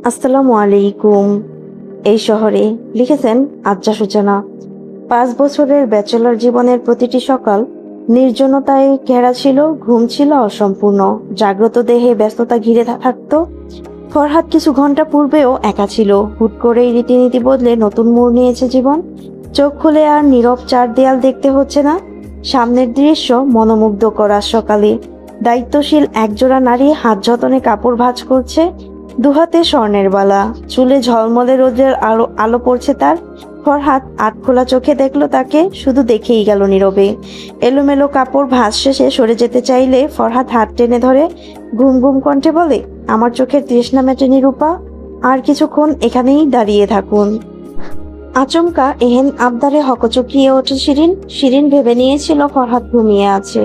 আসসালামু আলাইকুম। এই শহরে লিখেছেন আজ্জা সূচনা। 5 বছরের ব্যাচেলর জীবনের প্রতিটি সকাল নির্জনতায় ঘেরা ছিল, ঘুম ছিল অসম্পূর্ণ, জাগ্রত দেহে ব্যস্ততা ঘিরে থাকতো। ফরহাদ কিছু ঘন্টা পূর্বেও একা ছিল। হুট করেই রীতিনীতি বদলে নতুন মোড় নিয়েছে জীবন। চোখ খুলে আর নীরব চার দেয়াল দেখতে হচ্ছে না। সামনের দৃশ্য মনোমুগ্ধ করার সকালে দায়িত্বশীল একজোড়া নারী হাত যতনে কাপড় ভাঁজ করছে, দুহাতে স্বর্ণের বালা, চুলে ঝলমলে রোদের আলো আলো পড়ছে তার। ফরহাদ আধখোলা চোখে দেখলো তাকে, শুধু দেখেই গেল নীরবে। এলোমেলো কাপড় ভাঁজ শেষে সরে যেতে চাইলে ফরহাদ হাত টেনে ধরে ঘুম ঘুম কণ্ঠে বলে, আমার চোখের তৃষ্ণা মেটেনি রূপা, আর কিছুক্ষণ এখানেই দাঁড়িয়ে থাকুন। আচমকা এহেন আবদারে হকচকিয়ে ওঠে শিরিন। শিরিন ভেবে নিয়েছিল ফরহাদ ঘুমিয়ে আছে।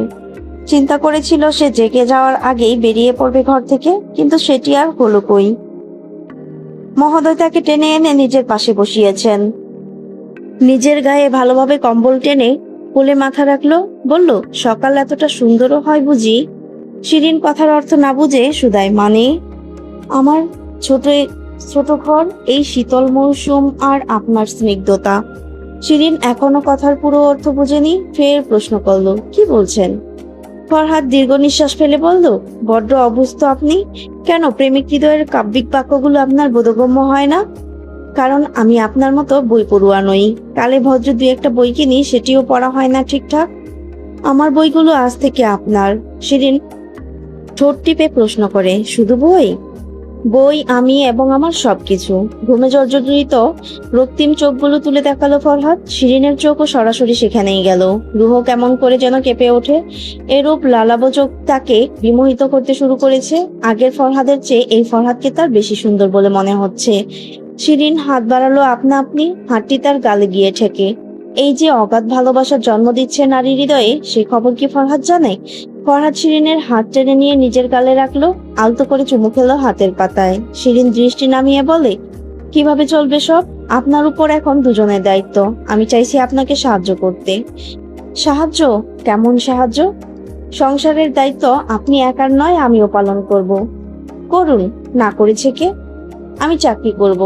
চিন্তা করেছিল সে জেগে যাওয়ার আগেই বেরিয়ে পড়বে ঘর থেকে, কিন্তু সেটি আর হলো কই। মহোদয় তাকে টেনে এনে নিজের পাশে বসিয়েছেন। নিজের গায়ে ভালোভাবে কম্বল টেনে কোলে মাথা রাখলো, বলল, সকাল এতটা সুন্দরও হয় বুঝি? শিরিন কথার অর্থ না বুঝে শুধায়, মানে? আমার ছোট ছোট ঘর, এই শীতল মৌসুম আর আপনার স্নিগ্ধতা। শিরিন এখনো কথার পুরো অর্থ বুঝেনি, ফের প্রশ্ন করলো, কি বলছেন? ফরহাদ দীর্ঘ নিঃশ্বাস ফেলে বলল, বড্ড অভ্যস্ত আপনি। কেন প্রেমিক হৃদয়ের কাব্যিক বাক্যগুলো আপনার বোধগম্য হয় না? কারণ আমি আপনার মতো বই পড়ুয়া নই। কালে ভদ্র দুই একটা বই কিনি, সেটিও পড়া হয় না ঠিকঠাক। আমার বইগুলো আজ থেকে আপনার। শিরিন ঠোঁট টিপে প্রশ্ন করে, শুধু বই? বই, আমি এবং আমার সবকিছু। ঘুমে জর্জরিত রক্তিম চোখগুলো তুলে দেখালো ফরহাদ। শিরিনের চোখও সরাসরি সেখানেই গেল। রুহ কেমন করে যেন কেঁপে ওঠে। এরূপ লালাব চোখ তাকে বিমোহিত করতে শুরু করেছে। আগের ফরহাদের চেয়ে এই ফরহাদকে তার বেশি সুন্দর বলে মনে হচ্ছে। শিরিন হাত বাড়ালো আপনা আপনি, হাতটি তার গালে গিয়ে ঠেকে। এই যে অগাধ ভালোবাসার জন্ম দিচ্ছে নারী হৃদয়ে, সে খবর কি ফরহাদ জানে? ফরহাদ শিরিনের হাত টেনে নিয়ে নিজের গালে রাখলো, আলতো করে চুমু খেলো হাতের পাতায়। শিরিন দৃষ্টি নামিয়ে বলে, কিভাবে চলবে সব? আপনার উপর এখন দুজনের দায়িত্ব। আমি চাইছি আপনাকে সাহায্য করতে। সাহায্য? কেমন সাহায্য? সংসারের দায়িত্ব আপনি একার নয়, আমিও পালন করব। করুন, না করেছে কে? আমি চাকরি করব।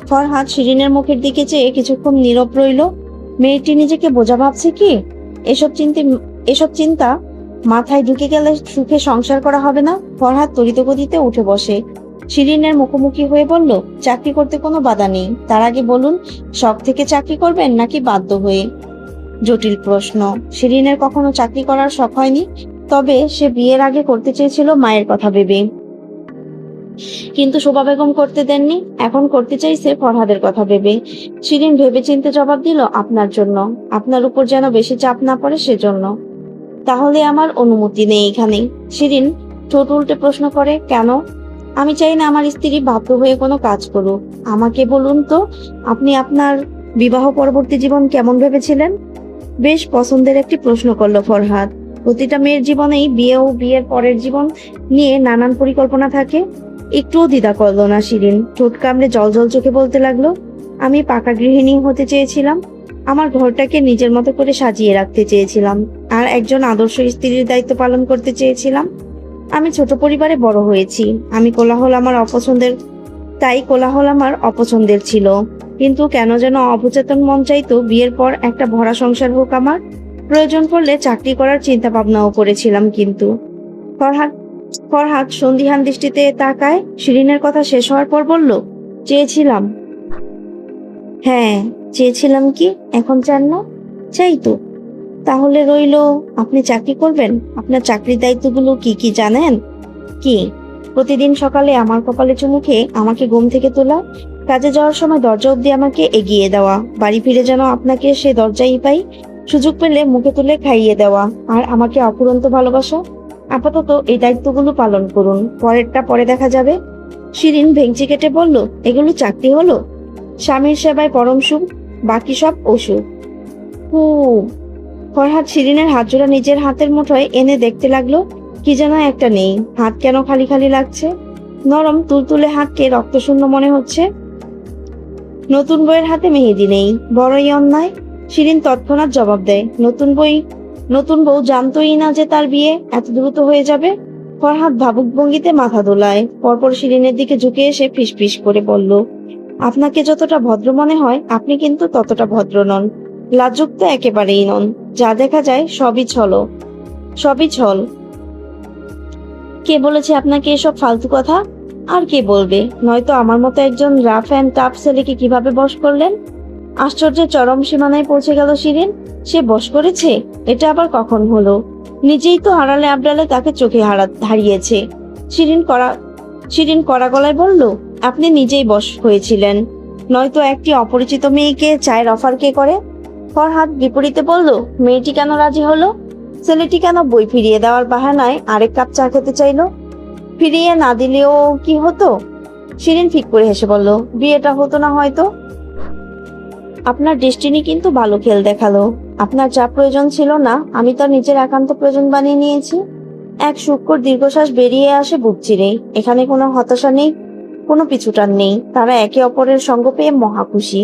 ফরহাদ শিরিনের মুখের দিকে চেয়ে কিছুক্ষণ নীরব রইল। মেয়েটি নিজেকে বোঝা ভাবছে কি? এসব চিন্তা মাথায় ঢুকে গেলে সুখে সংসার করা হবে না। ফরহাদ তড়িৎ গতিতে উঠে বসে শিরিনের মুখোমুখি হয়ে বলল, চাকরি করতে কোনো বাধা নেই। তার আগে বলুন, শখ থেকে চাকরি করবেন নাকি বাধ্য হয়ে? জটিল প্রশ্ন। শিরিনের কখনো চাকরি করার শখ হয়নি, তবে সে বিয়ের আগে করতে চেয়েছিল মায়ের কথা ভেবে, কিন্তু শোভা বেগম করতে দেননি। এখন করতে চাইছে ফরহাদের কথা ভেবে। শিরিন ভেবেচিন্তে জবাব দিল, আপনার জন্য। আপনার উপর যেন বেশি চাপ না পড়ে সেজন্য। তাহলে আমার অনুমতি নেই এখানে? শিরিন ঠোঁট উল্টে প্রশ্ন করে, কেন? আমি চাই না আমার স্ত্রী বাধ্য হয়ে কোনো কাজ করুক। আমাকে বলুন তো, আপনি আপনার বিবাহ পরবর্তী জীবন কেমন ভেবেছিলেন? বেশ পছন্দের একটি প্রশ্ন করলো ফরহাদ। প্রতিটা মেয়ের জীবনেই বিয়ে ও বিয়ের পরের জীবন নিয়ে নানান পরিকল্পনা থাকে। একটুও দ্বিধা করলো না শিরিন। ঠোঁট কামড়ে জল চোখে বলতে লাগলো, আমি পাকা গৃহিণী হতে চেয়েছিলাম। আমার ঘরটাকে নিজের মতো করে সাজিয়ে রাখতে চেয়েছিলাম, আর একজন আদর্শ স্ত্রীর দায়িত্ব পালন করতে চেয়েছিলাম। আমি ছোট পরিবারে বড় হয়েছি। কোলাহল আমার অপছন্দের ছিল। কিন্তু কেন যেন অবচেতন মন চাইতো বিয়ের পর একটা ভরা সংসার হোক আমার। প্রয়োজন পড়লে চাকরি করার চিন্তা ভাবনাও করেছিলাম, কিন্তু ফরহাদ ফরহাদ সন্দিহান দৃষ্টিতে তাকায়। শিরিনের কথা শেষ হওয়ার পর বলল, চেয়েছিলাম। হ্যাঁ, চেয়েছিলাম কি এখন চান না? চাই তো। তাহলে রইল, আপনি চাকরি করবেন। আপনার চাকরির দায়িত্বগুলো কি কি জানেন? কি? প্রতিদিন সকালে আমার কপালে চুমু খেয়ে আমাকে ঘুম থেকে তোলা, কাজে যাওয়ার সময় দরজা অবধি আমাকে এগিয়ে দেওয়া, বাড়ি ফিরে যেন আপনাকে সে দরজাই পাই, সুযোগ পেলে মুখে তুলে খাইয়ে দেওয়া, আর আমাকে অফুরন্ত ভালোবাসা। আপাতত এই দায়িত্বগুলো পালন করুন, পরেরটা পরে দেখা যাবে। শিরিন ভেঙচি কেটে বলল, এগুলো চাকরি হলো? স্বামীর সেবায় পরম সুখ, বাকি সব অসুখ। খুব। ফরহাদ শিরিনের হাত জোড়া নিজের হাতের মুঠোয় এনে দেখতে লাগলো। কি যেন একটা নেই। হাত কেন খালি খালি লাগছে? নরম তুলতুলে হাতকে রক্তশূন্য মনে হচ্ছে। নতুন বইয়ের হাতে মেহেদি নেই, বড়ই অন্যায়। শিরিন তৎক্ষণাৎ জবাব দেয়, নতুন বউ জানতোই না যে তার বিয়ে এত দ্রুত হয়ে যাবে। ফরহাদ ভাবুক ভঙ্গিতে মাথা দোলায়, পরপর শিরিনের দিকে ঝুঁকে এসে ফিসফিস করে বলল, আপনাকে যতটা ভদ্র মনে হয় আপনি কিন্তু ততটা ভদ্র নন। লাজুক তো একেবারেই নন। যা দেখা যায় সবই ছল। কে বলেছে আপনাকে এসব ফালতু কথা? আর কে বলবে? নয়তো আমার মতো একজন রাফ অ্যান্ড টাফ ছেলেকে কিভাবে বশ করলেন? আশ্চর্যের চরম সীমানায় পৌঁছে গেল শিরিন। সে বশ করেছে? এটা আবার কখন হলো? নিজেই তো আড়ালে আবডালে তাকে চোখে হারিয়েছে। শিরিন করা শিরিন কড়া গলায় বলল, আপনি নিজেই বশ হয়েছিলেন, নয়তো একটি অপরিচিত মেয়েকে চায়ের অফার কে করে? ফরহাদ বিপরীতে বলল, মেয়েটি কেন রাজি হলো? ছেলেটি কেন বই ফিরিয়ে দেওয়ার বাহানায় আরেক কাপ চা খেতে চাইলো? ফিরিয়ে না দিলেও কি হতো? শিরিন ফিক করে হেসে বলল, বিয়েটা হতো না হয়তো। আপনার ডেস্টিনি কিন্তু ভালো খেল দেখালো। আপনার যা প্রয়োজন ছিল না আমি তার নিজের একান্ত প্রয়োজন বানিয়ে নিয়েছি। এক সূক্ষ্ম দীর্ঘশ্বাস বেরিয়ে আসে বুক চিরে। এখানে কোনো হতাশা নেই, কোনো পিছুটান নেই। তারা একে অপরের সঙ্গ পেয়ে মহা খুশি।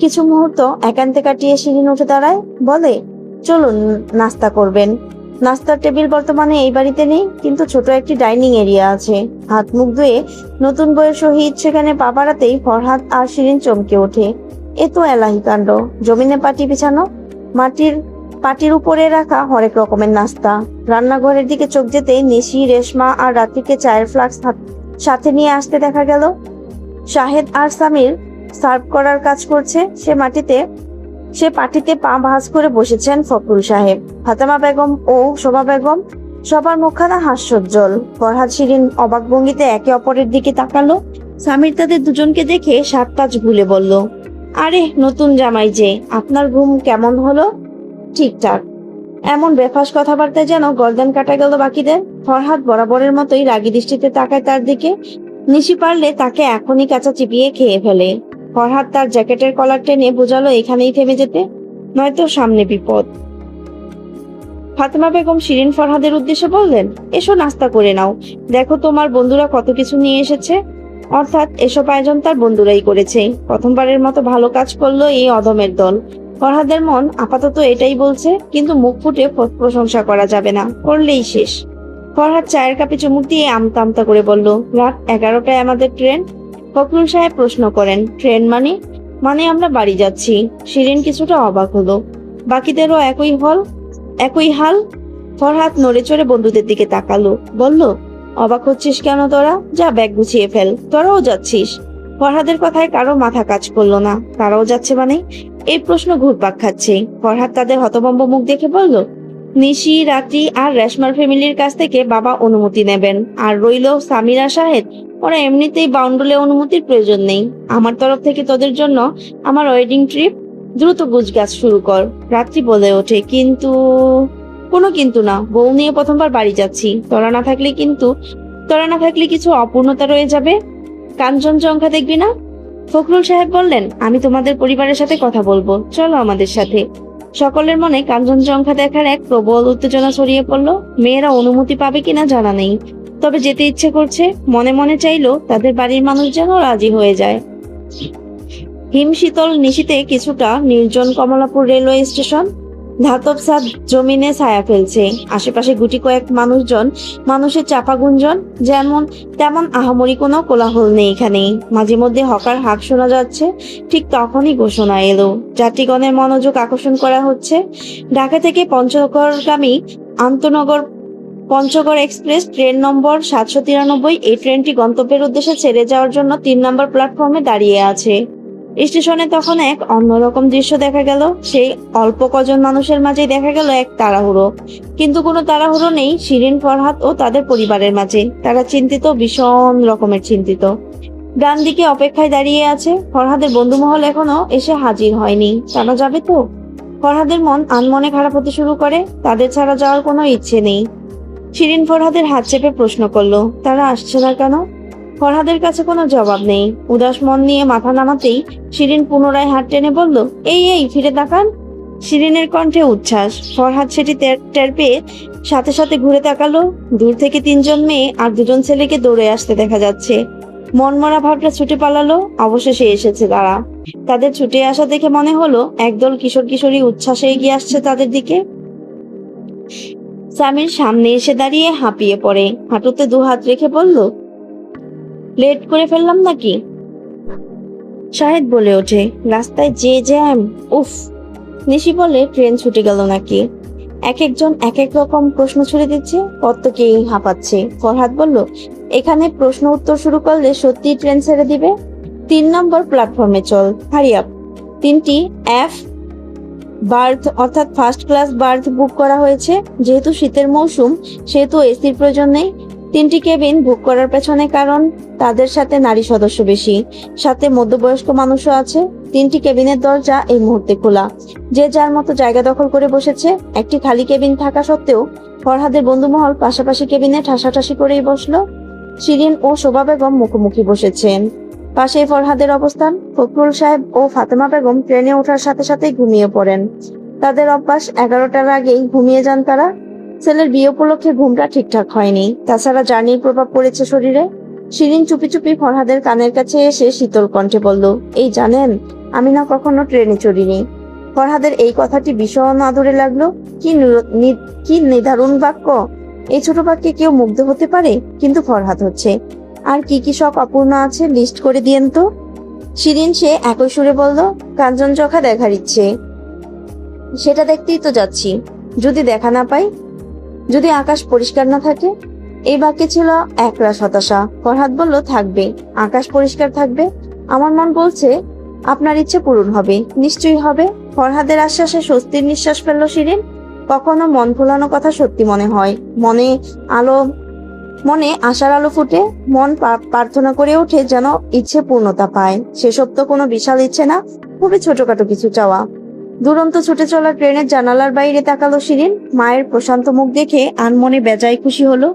কিছু মুহূর্ত একান্তে কাটিয়ে শিরিন উঠে দাঁড়ায়, বলে, চলুন নাস্তা করবেন। নাস্তার টেবিল বর্তমানে এই বাড়িতে নেই, কিন্তু ছোট একটি ডাইনিং এরিয়া আছে। হাত মুখ ধুয়ে নতুন বইয়ের সহিত সেখানে পা বাড়াতেই ফরহাদ আর শিরিন চমকে ওঠে। এ তো এলাহি কাণ্ড! জমিনে পাটি বিছানো, পাটির উপরে রাখা হরেক রকমের নাস্তা। রান্নাঘরের দিকে চোখ যেতেই নিশি, রেশমা আর রাত্রিকে চায়ের ফ্লাক্স সাথে নিয়ে আসতে দেখা গেল। শাহেদ আর সামির সার্ভ করার কাজ করছে। সে পাটিতে পা ভাঁজ করে বসেছেন ফখরুল সাহেব, ফাতেমা বেগম ও শোভা বেগম। সবার মুখখানা হাস্যোজ্জ্বল। ফরহাদ শিরিন অবাক ভঙ্গিতে একে অপরের দিকে তাকালো। সামির তাদের দুজনকে দেখে সাত পাঁচ ভুলে বলল, আরে নতুন জামাই যে, আপনার ঘুম কেমন হলো? ঠিকঠাক। এমন বেফাস কথাবার্তায় যেন গর্দান কাটা গেল বাকিদের। ফরহাদ বরাবরের মতোই রাগী দৃষ্টিতে তাকায় তার দিকে। নিশি পারলে তাকে এখনই কাঁচা চিবিয়ে খেয়ে ফেলে। ফরহাদ তার জ্যাকেটের কলার টেনে বোঝালো এখানেই থেমে যেতে, নয়তো সামনে বিপদ। ফাতেমা বেগম শিরিন ফরহাদের উদ্দেশ্যে বললেন, এসো নাস্তা করে নাও, দেখো তোমার বন্ধুরা কত কিছু নিয়ে এসেছে। অর্থাৎ এসব আয়োজন তার বন্ধুরাই করেছে। প্রথমবারের মতো ভালো কাজ করলো এই অধমের দল। ফরহাদের মন আপাতত এটাই বলছে, কিন্তু মুখ ফুটে প্রশংসা করা যাবে না, করলেই শেষ। ফরহাদ চায়ের কাপে চুমুক দিয়ে আমতা আমতা করে বলল, রাত 11টায় আমাদের ট্রেন। ফখরুল সাহেব প্রশ্ন করেন, ট্রেন মানে? মানে আমরা বাড়ি যাচ্ছি। শিরিন কিছুটা অবাক হলো। বাকিদেরও একই হাল। ফরহাদ নড়ে চড়ে বন্ধুদের দিকে তাকালো, বলল, অবাক হচ্ছিস কেন তোরা? যা ব্যাগ গুছিয়ে ফেল, তোরাও যাচ্ছিস? ফরহাদের কথায় কারো মাথা কাজ করলো না। তারাও যাচ্ছে মানে? এই প্রশ্ন ঘুরপাক খাচ্ছে। ফরহাদ তাদের হতভম্ব মুখ দেখে বলল, নিশি, রাত্রি আর রেশমার ফ্যামিলির কাছ থেকে বাবা অনুমতি নেবেন। আর রইল সামিরা, শাহেদ, ওরা এমনিতেই বাউন্ডুলে অনুমতির প্রয়োজন নেই। আমার তরফ থেকে তোদের জন্য আমার ওয়েডিং ট্রিপ। দ্রুত গুজগাছ শুরু কর। রাত্রি বলে ওঠে, কিন্তু? কোনো কিন্তু না, বউ নিয়ে প্রথমবার বাড়ি যাচ্ছি। তোরা না থাকলে কিছু অপূর্ণতা রয়ে যাবে। কাঞ্চনজঙ্ঘা দেখবি না? ফখরুল সাহেব বললেন, আমি তোমাদের পরিবারের সাথে কথা বলবো, চলো আমাদের সাথে। সকলের মনে কাঞ্চনজঙ্ঘা দেখার এক প্রবল উত্তেজনা ছড়িয়ে পড়লো। মেয়েরা অনুমতি পাবে কিনা জানা নেই, তবে যেতে ইচ্ছে করছে। মনে মনে চাইলো তাদের বাড়ির মানুষ যেন রাজি হয়ে যায়। হিমশীতল নিশীতে কিছুটা নির্জন কমলাপুর রেলওয়ে স্টেশন। ধাতব ছাদ জমিনে ছায়া ফেলছে। আশেপাশে গুটি কয়েক মানুষের চাপা গুঞ্জন। যেমন তেমন আহামরি কোনো কোলাহল নেই এখানে। মাঝে মধ্যে হকার হাঁক শোনা যাচ্ছে। ঠিক তখনই ঘোষণা এলো, যাত্রীগণের মনোযোগ আকর্ষণ করা হচ্ছে। ঢাকা থেকে পঞ্চগড়গামী আন্তনগর পঞ্চগড় এক্সপ্রেস ট্রেন নম্বর 793। এই ট্রেনটি গন্তব্যের উদ্দেশ্যে ছেড়ে যাওয়ার জন্য 3 নম্বর প্ল্যাটফর্মে দাঁড়িয়ে আছে। স্টেশনে তখন এক অন্যরকম দৃশ্য দেখা গেল। সেই অল্প কজন মানুষের মাঝেই দেখা গেল এক তাড়াহুড়ো। কিন্তু কোনো তাড়াহুড়ো নেই শিরিন, ফরহাদ ও তাদের পরিবারের মাঝে। তারা চিন্তিত, ভীষণ রকমের চিন্তিত। ডান দিকে অপেক্ষায় দাঁড়িয়ে আছে। ফরহাদের বন্ধুমহল এখনো এসে হাজির হয়নি। তারা যাবে তো? ফরহাদের মন আনমনে খারাপ হতে শুরু করে। তাদের ছাড়া যাওয়ার কোনো ইচ্ছে নেই। শিরিন ফরহাদের হাত চেপে প্রশ্ন করলো, তারা আসছে না কেন? ফরহাদের কাছে কোনো জবাব নেই। উদাস মন নিয়ে মাথা নামাতেই শিরিন পুনরায় হাত টেনে বলল, এই ফিরে তাকান। শিরিনের কণ্ঠে উচ্ছ্বাস। ফরহাদ সেটি টের পেয়ে সাথে সাথে ঘুরে তাকালো। দূর থেকে 3 জন মেয়ে আর 2 জন ছেলেকে দৌড়ে আসতে দেখা যাচ্ছে। মনমরা ভাবটা ছুটে পালালো। অবশেষে এসেছে তারা। তাদের ছুটে আসা দেখে মনে হলো একদল কিশোর কিশোরী উচ্ছ্বাসে এগিয়ে আসছে তাদের দিকে। সামির সামনে এসে দাঁড়িয়ে হাঁপিয়ে পড়ে, হাঁটুতে দুহাত রেখে বলল, লেট করে ফেললাম নাকি? শাহেদ বলে ওঠে, রাস্তায় যে জ্যাম, উফ। নিশি বলে, ট্রেন ছুটে গেল নাকি? এক একজন এক এক রকম প্রশ্ন ছুড়ে দিচ্ছে, প্রত্যেকেই হাঁপাচ্ছে। ফরহাদ বলল, এখানে প্রশ্ন উত্তর শুরু করলে সত্যি ট্রেন ছেড়ে দিবে। 3 নম্বর প্ল্যাটফর্মে চল, হারি আপ। 3টি এফ বার্থ অর্থাৎ ফার্স্ট ক্লাস বার্থ বুক করা হয়েছে। যেহেতু শীতের মৌসুম, সেহেতু এসির প্রয়োজন নেই। 3টি কেবিন বুক করার পেছনে কারণ তাদের সাথে নারী সদস্য বেশি, সাথে মধ্যবয়স্ক মানুষও আছে। 3টি কেবিনের দরজা এই মুহূর্তে খোলা, যে যার মতো জায়গা দখল করে বসেছে। একটি খালি কেবিন থাকা সত্ত্বেও ফরহাদের বন্ধুমহল পাশাপাশি কেবিনে ঠাসাঠাসি করেই বসলো। শিরিন ও শোভা বেগম মুখোমুখি বসেছেন। পাশেই ফরহাদের অবস্থান। ফখরুল সাহেব ও ফাতেমা বেগম ট্রেনে ওঠার সাথে সাথে ঘুমিয়ে পড়েন। তাদের অভ্যাস, 11টার আগেই ঘুমিয়ে যান তারা। ছেলের বিয়ে উপলক্ষে ঘুমটা ঠিকঠাক হয়নি, তাছাড়া জার্নির প্রভাব পড়েছে শরীরে। শিরিন চুপি চুপি ফরহাদের কানের কাছে এসে শীতল কণ্ঠে বলল, এই জানেন, আমি না কখনো ট্রেনে চড়িনি। ফরহাদের এই কথাটি ভীষণ আদরে লাগলো। কি নিদারুণ বাক্য! এই ছোট বাক্যে কেউ মুগ্ধ হতে পারে, কিন্তু ফরহাদ হচ্ছে। আর কি কি শখ অপূর্ণ আছে, লিস্ট করে দিয়েন তো। শিরিন সে একই সুরে বলল, কাঞ্চনজঙ্ঘা দেখার ইচ্ছে, সেটা দেখতেই তো যাচ্ছি। যদি দেখা না পাই, যদি আকাশ পরিষ্কার না থাকে। এই বাক্যে ছিল একরাশ হতাশা। ফরহাদ বলল, থাকবে, আকাশ পরিষ্কার থাকবে। আমার মন বলছে আপনার ইচ্ছে পূরণ হবে, নিশ্চয়ই হবে। ফরহাদের আশ্বাসে স্বস্তির নিঃশ্বাস ফেলল শিরিন। কখনো মন ভোলানো কথা সত্যি মনে হয়। মনে আশার আলো ফুটে, মন প্রার্থনা করে ওঠে যেন ইচ্ছে পূর্ণতা পায়। সেসব তো কোনো বিশাল ইচ্ছে না, খুবই ছোটখাটো কিছু চাওয়া। দুরন্ত ছুটে চলা ট্রেনের জানালার বাইরে তাকালো শিরিন। মায়ের প্রশান্ত মুখ দেখে আনমনে বেজায় খুশি হলো।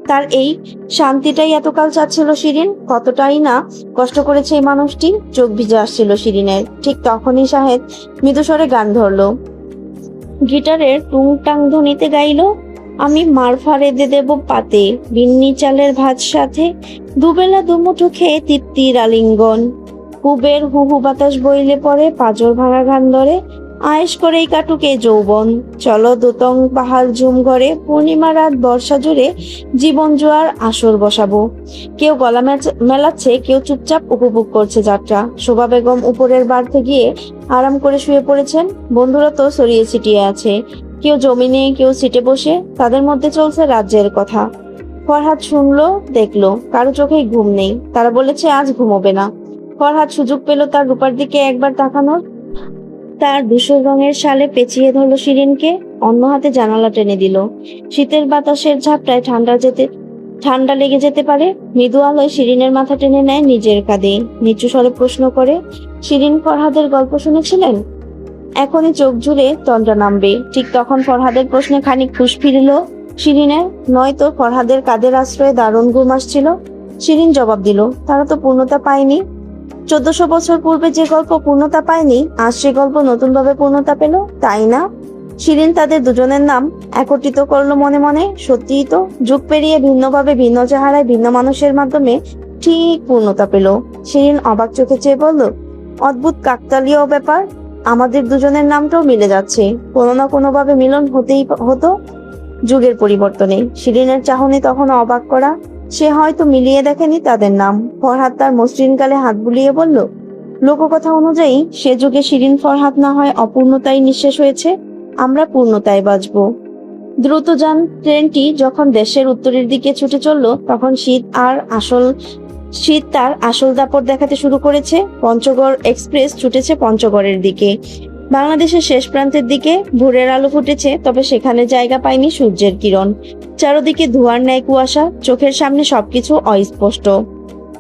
তার এই শান্তিটাই এতকাল চাচ্ছিল শিরিন। কতটাই না কষ্ট করেছে এই মানুষটি। চোখ ভিজে আসছিল শিরিনের। ঠিক তখনই শাহেদ মৃদুস্বরে গান ধরলো। গিটারের টুংটাং ধ্বনিতে গাইলো, আমি মারফা রেঁধে দেব পাতে, বিন্নি চালের ভাত সাথে, দুবেলা দুমুঠো খেয়ে তৃপ্তির আলিঙ্গন। পুবের হুহু বাতাস বইলে পড়ে, পাঁজর ভাঙা গান ধরে, আয়েশ করেই কাটুকে যৌবন। চলো দোতং পাহাড় ঝুম ঘরে, পূর্ণিমা রাত বর্ষা জুড়ে, জীবন জোয়ার আসর বসাবো। কেউ গলা মেলাচ্ছে, কেউ চুপচাপ উপভোগ করছে যাত্রা। শোভা বেগম উপরের বাড়তে গিয়ে আরাম করে শুয়ে পড়েছেন। বন্ধুরা তো ছড়িয়ে ছিটিয়ে আছে, কেউ জমিনে, কেউ সিটে বসে। তাদের মধ্যে চলছে রাজ্যের কথা। ফরহাদ শুনলো, দেখলো, কারো চোখেই ঘুম নেই। তারা বলেছে আজ ঘুমোবে না। ফরহাদ সুযোগ পেল তার রূপার দিকে একবার তাকানোর। তার ধূসর রঙের শালে পেঁচিয়ে ধরলো শিরিনকে, অন্য হাতে জানালা টেনে দিল। শীতের বাতাসের ঝাপটায় ঠান্ডা লেগে যেতে পারে। মৃদু আলোয় শিরিনের মাথা টেনে নেয় নিজের কাঁধে, নিচু স্বরে প্রশ্ন করে, শিরিন, ফরহাদের গল্প শুনেছিলেন? এখনই চোখ জুড়ে তন্দ্রা নামবে। ঠিক তখন ফরহাদের প্রশ্নে খানিক হুঁশ ফিরল শিরিনের। নয়তো ফরহাদের কাদের আশ্রয়ে দারুণ ঘুম আসছিল। শিরিন জবাব দিল, তারা তো পূর্ণতা পায়নি। 1400 বছর পূর্বে যে গল্প পূর্ণতা পায়নি, আজ সে গল্প নতুন ভাবে পূর্ণতা পেল, তাই না? শিরিন তাদের দুজনের নাম একত্রিত করলো মনে মনে। সত্যিই তো, যুগ পেরিয়ে ভিন্নভাবে ভিন্ন চেহারায় ভিন্ন মানুষের মাধ্যমে ঠিক পূর্ণতা পেল। শিরিন অবাক চোখে চেয়ে বলল, অদ্ভুত কাকতালীয় ব্যাপার, আমাদের দুজনের নামটাও মিলে যাচ্ছে। কোনো না কোনো ভাবে মিলন হতেই হতো যুগের পরিবর্তনে। শিরিনের চাহনি তখন অবাক করা। সে হয়তো মিলিয়ে দেখেনি তাদের নাম। ফরহাদ তার মসৃণ গালে হাত বুলিয়ে বলল, লোককথা অনুযায়ী সে যুগে শিরিন ফরহাদ না হয় অপূর্ণতায় নিঃশেষ হয়েছে, আমরা পূর্ণতায় বাঁচবো। দ্রুতযান ট্রেনটি যখন দেশের উত্তরের দিকে ছুটে চলল, তখন শীত তার আসল দাপট দেখাতে শুরু করেছে। পঞ্চগড় এক্সপ্রেস ছুটেছে পঞ্চগড়ের দিকে, বাংলাদেশের শেষ প্রান্তের দিকে। ভোরের আলো ফুটেছে, তবে সেখানে জায়গা পায়নি সূর্যের কিরণ। চারদিকে ধোঁয়ার ন্যায় কুয়াশা, চোখের সামনে সবকিছু অস্পষ্ট।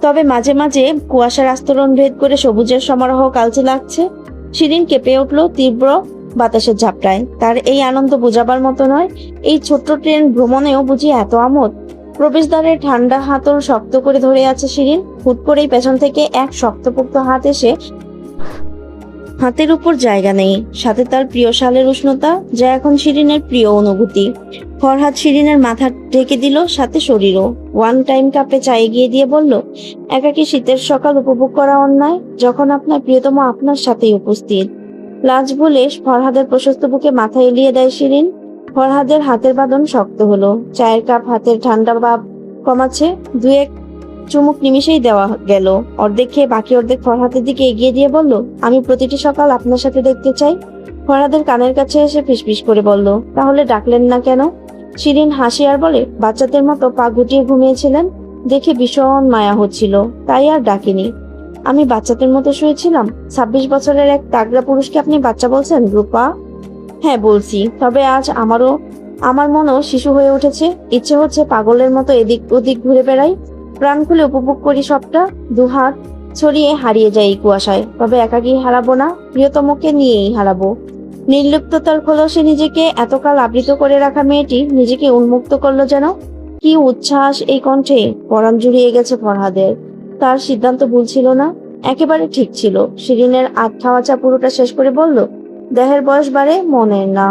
তবে মাঝে মাঝে কুয়াশার আস্তরণ ভেদ করে সবুজের সমারোহ কালচে লাগছে। শিরিন কেঁপে উঠল তীব্র বাতাসের ঝাপটায়। তার এই আনন্দ বোঝাবার মতো নয়। এই ছোট্ট ট্রেন ভ্রমণেও বুঝি এত আমোদ। প্রবেশদ্বারে ঠান্ডা হাতল শক্ত করে ধরে আছে শিরিন। হুট করেই পেছন থেকে এক শক্তপোক্ত হাত এসে হাতের উপর জায়গা নেই, সাথে তার প্রিয় শালের উষ্ণতা, যা এখন শিরিনের প্রিয় অনুভূতি। ফরহাদ শিরিনের মাথা ঢেকে দিল, সাথে শরীরও। ওয়ান টাইম কাপে চা এগিয়ে দিয়ে বলল, একাকী শীতের সকাল উপভোগ করা অন্যায়, যখন আপনার প্রিয়তম আপনার সাথেই উপস্থিত। লাজ বলে ফরহাদের প্রশস্ত বুকে মাথা এলিয়ে দেয় শিরিন। ফরহাদের হাতের বাঁধন শক্ত হলো। চায়ের কাপ হাতের ঠান্ডা ভাব কমাচ্ছে। দু এক চুমুক নিমিষেই দেওয়া গেল। অর্ধেক খেয়ে বাকি অর্ধেক ফরহাদের দিকে এগিয়ে দিয়ে বলল, আমি প্রতিটি সকাল আপনার সাথে দেখতে চাই। ফরহাদের কানের কাছে এসে ফিসফিস করে বলল, তাহলে ডাকলেন না কেন? শিরিন হাসি আর বলে, বাচ্চাদের মতো পা গুটিয়ে ঘুমিয়েছিলেন, দেখে ভীষণ মায়া হচ্ছিল, তাই আর ডাকিনি। আমি বাচ্চাদের মতো শুয়েছিলাম? 26 বছরের এক তাগড়া পুরুষকে আপনি বাচ্চা বলছেন রূপা? হ্যাঁ বলছি, তবে আজ আমার মনও শিশু হয়ে উঠেছে। ইচ্ছে হচ্ছে পাগলের মতো এদিক ওদিক ঘুরে বেড়াই, প্রাণ খুলে উপভোগ করি সবটা। দুহাত ছড়িয়ে হারিয়ে যাই এই কুয়াশায়। তবে একাকী হারাবো না, প্রিয়তমকে নিয়েই হারাবো। নির্লিপ্ততার খোলসে নিজেকে এতকাল আবৃত করে রাখা মেয়েটি নিজেকে উন্মুক্ত করলো যেন। কি উচ্ছ্বাস এই কণ্ঠে! পরাণ জুড়িয়ে গেছে ফরহাদের। তার সিদ্ধান্ত ভুল ছিল না, একেবারে ঠিক ছিল। শিরিনের আধ খাওয়া চা পুরোটা শেষ করে বলল, দেহের বয়স বাড়ে, মনের না।